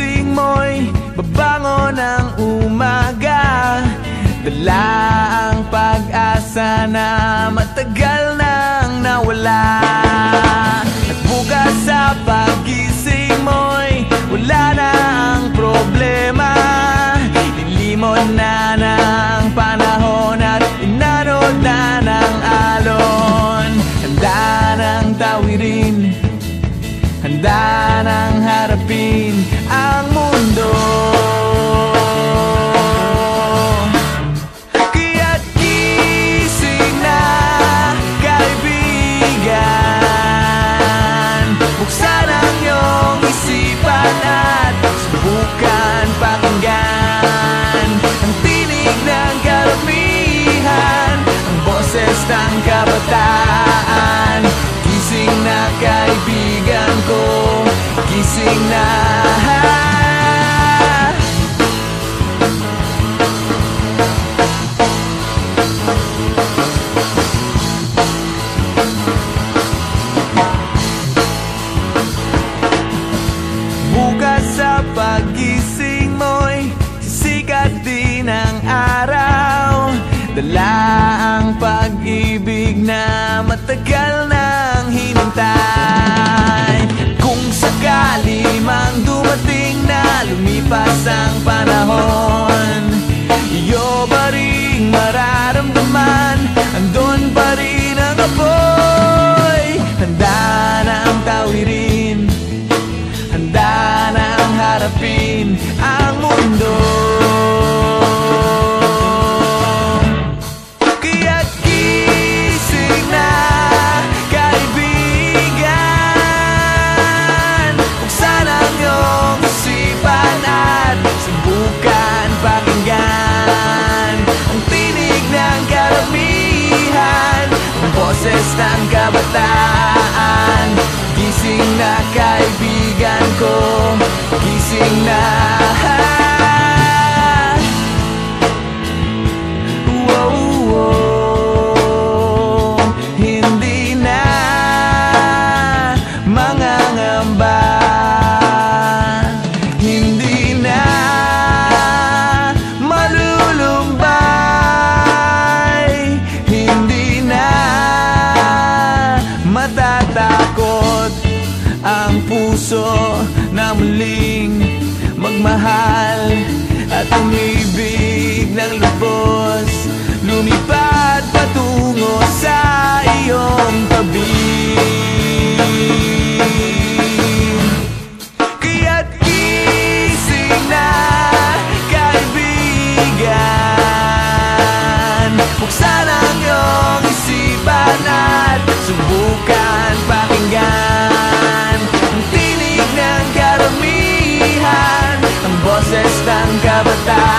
pagising mo'y babangon ng umaga, dala ang pag-asa na matagal nang nawala. At bukas sa pagising mo'y wala na ang problema, nilimon na ng panahon at inanod na ng alon. Handa ng tawirin, handa nang harapin ang mundo. Kaya't gising na, kaibigan, buksan ang iyong isipan at subukan pakinggan ang tinig ng karamihan, ang boses ng kabataan. Gising na, kaibigan ko, gising na. Bukas sa pagising mo'y sisikat din ang araw, dala ang pag-ibig na matagal nang hinintay. Kung sakali mang dumating na lumipas ang panahon, iyo ba ring mararamdaman, andun pa rin ang apoy. Handa na ang tawirin, handa na ang harapin ang mundo. Kaya't gising na, kaibigan, buksan ang iyong isipan at subukan pakinggan ang tinig ng karamihan, ang boses ng kabataan. Gising na, kaibigan ko, gising na. Hindi na mangangamba, hindi na malulumbay, hindi na matatakot ang puso na muling magmahal at umibig ng lubos, lumipad patungo sa iyong tabi. Kaya't gising na, kaibigan, buksan ang iyong isipan at subukan pakinggan ang tinig ng karamihan, ang boses ng kabataan.